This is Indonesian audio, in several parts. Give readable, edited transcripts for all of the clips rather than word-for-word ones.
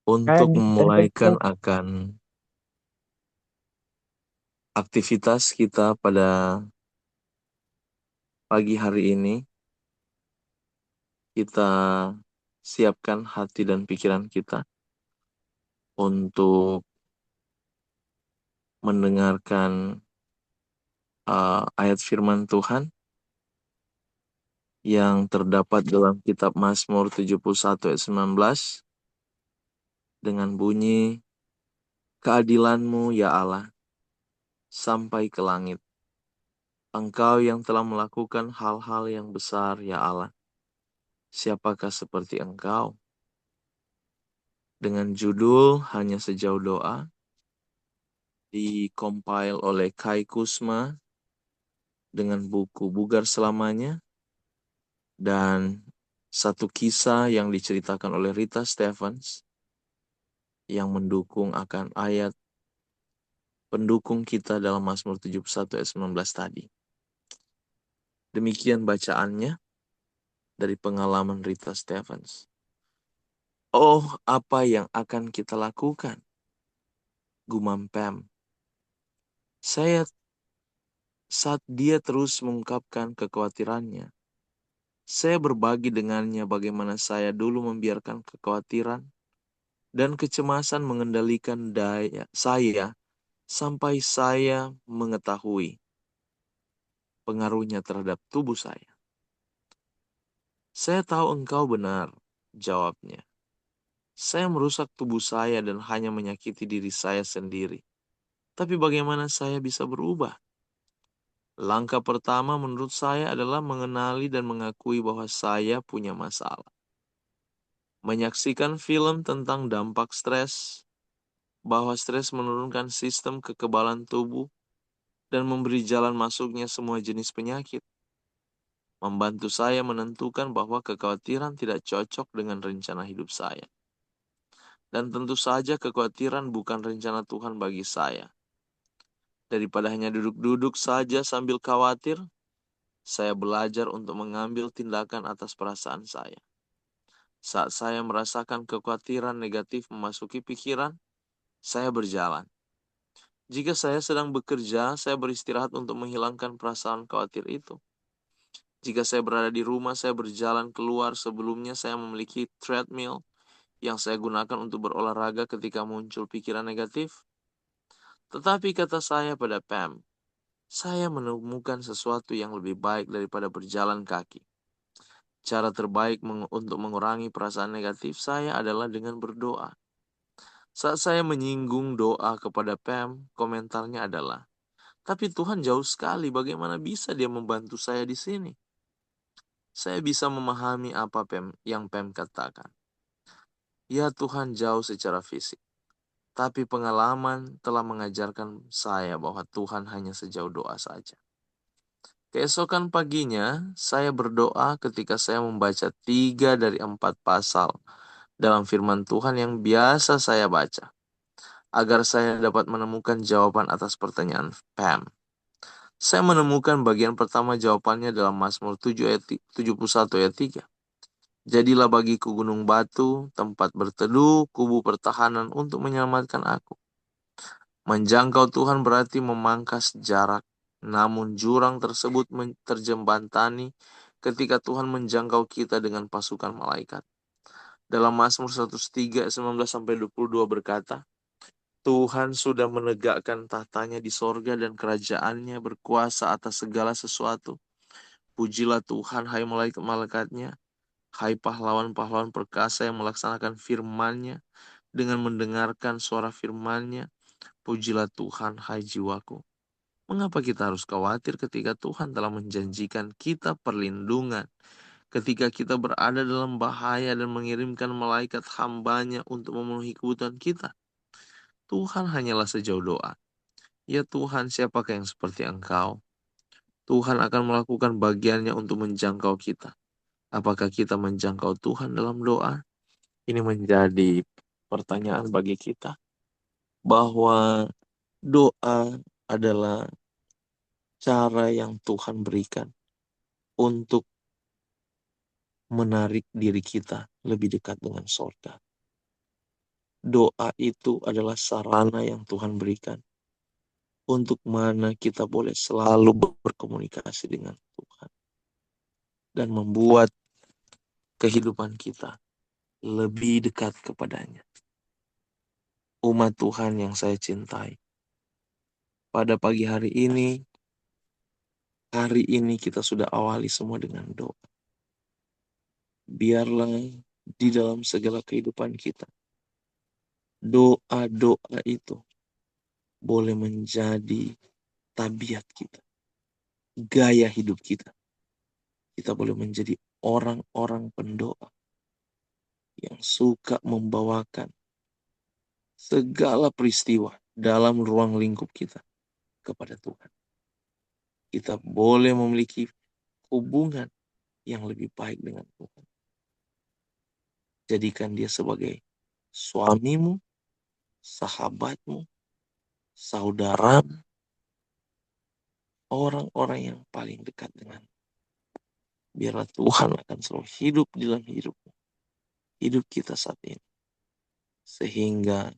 untuk Kan memulaikan akan aktivitas kita pada pagi hari ini, kita siapkan hati dan pikiran kita untuk mendengarkan ayat firman Tuhan yang terdapat dalam kitab Mazmur 71 ayat 19 dengan bunyi, "Keadilan-Mu, ya Allah, sampai ke langit. Engkau yang telah melakukan hal-hal yang besar, ya Allah. Siapakah seperti Engkau?" Dengan judul Hanya Sejauh Doa, dikompil oleh Kai Kusma dengan buku Bugar Selamanya, dan satu kisah yang diceritakan oleh Rita Stephens yang mendukung akan ayat pendukung kita dalam Mazmur 71 ayat 19 tadi. Demikian bacaannya dari pengalaman Rita Stephens. "Oh, apa yang akan kita lakukan?" gumam Pam. Saat dia terus mengungkapkan kekhawatirannya, saya berbagi dengannya bagaimana saya dulu membiarkan kekhawatiran dan kecemasan mengendalikan saya sampai saya mengetahui pengaruhnya terhadap tubuh saya. "Saya tahu engkau benar," jawabnya. "Saya merusak tubuh saya dan hanya menyakiti diri saya sendiri. Tapi bagaimana saya bisa berubah? Langkah pertama menurut saya adalah mengenali dan mengakui bahwa saya punya masalah. Menyaksikan film tentang dampak stres, bahwa stres menurunkan sistem kekebalan tubuh dan memberi jalan masuknya semua jenis penyakit, membantu saya menentukan bahwa kekhawatiran tidak cocok dengan rencana hidup saya. Dan tentu saja kekhawatiran bukan rencana Tuhan bagi saya. Daripada hanya duduk-duduk saja sambil khawatir, saya belajar untuk mengambil tindakan atas perasaan saya. Saat saya merasakan kekhawatiran negatif memasuki pikiran, saya berjalan. Jika saya sedang bekerja, saya beristirahat untuk menghilangkan perasaan khawatir itu. Jika saya berada di rumah, saya berjalan keluar. Sebelumnya saya memiliki treadmill yang saya gunakan untuk berolahraga ketika muncul pikiran negatif. Tetapi kata saya pada Pam, saya menemukan sesuatu yang lebih baik daripada berjalan kaki. Cara terbaik untuk mengurangi perasaan negatif saya adalah dengan berdoa. Saat saya menyinggung doa kepada Pam, komentarnya adalah, "Tapi Tuhan jauh sekali, bagaimana bisa Dia membantu saya di sini?" Saya bisa memahami apa yang Pam katakan. Ya, Tuhan jauh secara fisik. Tapi pengalaman telah mengajarkan saya bahwa Tuhan hanya sejauh doa saja. Keesokan paginya, saya berdoa ketika saya membaca 3 dari 4 pasal dalam firman Tuhan yang biasa saya baca, agar saya dapat menemukan jawaban atas pertanyaan Pam. Saya menemukan bagian pertama jawabannya dalam Mazmur 71 ayat 3. "Jadilah bagiku gunung batu, tempat berteduh, kubu pertahanan untuk menyelamatkan aku." Menjangkau Tuhan berarti memangkas jarak, namun jurang tersebut terjembatani ketika Tuhan menjangkau kita dengan pasukan malaikat. Dalam Mazmur 103 ayat 19-22 berkata, "Tuhan sudah menegakkan tahtanya di sorga dan kerajaannya berkuasa atas segala sesuatu. Pujilah Tuhan, hai malaikat-malaikatnya, hai pahlawan-pahlawan perkasa yang melaksanakan firman-Nya dengan mendengarkan suara firman-Nya. Pujilah Tuhan, hai jiwaku." Mengapa kita harus khawatir ketika Tuhan telah menjanjikan kita perlindungan? Ketika kita berada dalam bahaya dan mengirimkan malaikat hamba-Nya untuk memenuhi kebutuhan kita. Tuhan hanyalah sejauh doa. Ya Tuhan, siapakah yang seperti Engkau? Tuhan akan melakukan bagiannya untuk menjangkau kita. Apakah kita menjangkau Tuhan dalam doa? Ini menjadi pertanyaan bagi kita. Bahwa doa adalah cara yang Tuhan berikan untuk menarik diri kita lebih dekat dengan sorga. Doa itu adalah sarana yang Tuhan berikan untuk mana kita boleh selalu berkomunikasi dengan Tuhan dan membuat kehidupan kita lebih dekat kepadanya. Umat Tuhan yang saya cintai, pada pagi hari ini kita sudah awali semua dengan doa. Biarlah di dalam segala kehidupan kita, doa-doa itu boleh menjadi tabiat kita, gaya hidup kita. Kita boleh menjadi orang-orang pendoa yang suka membawakan segala peristiwa dalam ruang lingkup kita kepada Tuhan. Kita boleh memiliki hubungan yang lebih baik dengan Tuhan. Jadikan dia sebagai suamimu, sahabatmu, saudaramu, orang-orang yang paling dekat dengan. Biarlah Tuhan akan selalu hidup di dalam hidupmu, hidup kita saat ini. Sehingga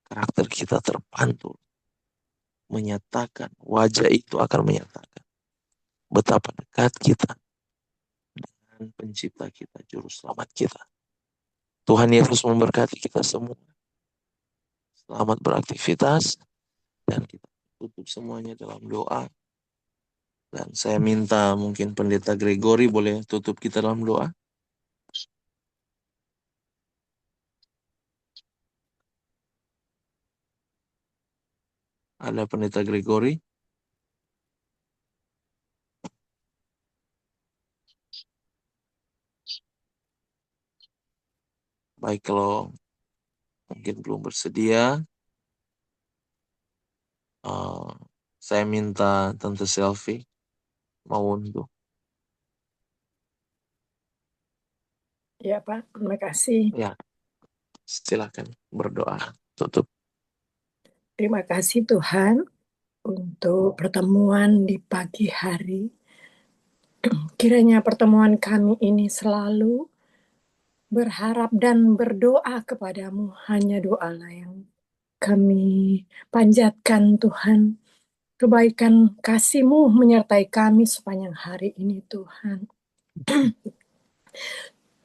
karakter kita terpantul, menyatakan, wajah itu akan menyatakan betapa dekat kita dengan pencipta kita, juru selamat kita. Tuhan Yesus memberkati kita semua. Selamat beraktivitas, dan kita tutup semuanya dalam doa. Dan saya minta mungkin Pendeta Gregory boleh tutup kita dalam doa. Ada Pendeta Gregory? Baik, kalau mungkin belum bersedia, saya minta Tante Selfie mau untuk. Ya Pak, terima kasih. Ya, silakan berdoa tutup. Terima kasih Tuhan untuk pertemuan di pagi hari. Kiranya pertemuan kami ini selalu berharap dan berdoa kepadamu. Hanya doalah yang kami panjatkan Tuhan. Kebaikan kasih-Mu menyertai kami sepanjang hari ini Tuhan.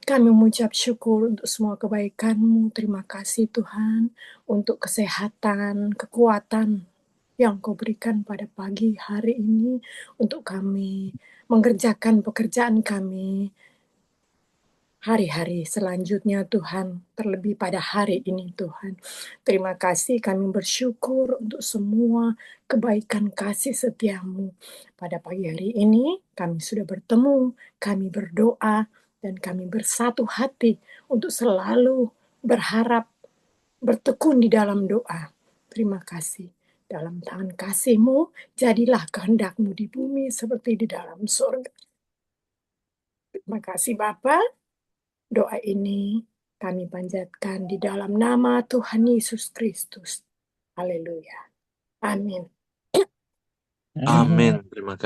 Kami mengucap syukur untuk semua kebaikan-Mu. Terima kasih Tuhan untuk kesehatan, kekuatan yang Kau berikan pada pagi hari ini untuk kami mengerjakan pekerjaan kami hari-hari selanjutnya Tuhan, terlebih pada hari ini Tuhan. Terima kasih, kami bersyukur untuk semua kebaikan kasih setiamu. Pada pagi hari ini kami sudah bertemu, kami berdoa, dan kami bersatu hati untuk selalu berharap, bertekun di dalam doa. Terima kasih. Dalam tangan kasih-Mu, jadilah kehendak-Mu di bumi seperti di dalam surga. Terima kasih Bapa. Doa ini kami panjatkan di dalam nama Tuhan Yesus Kristus. Haleluya. Amin. Amin. Terima kasih.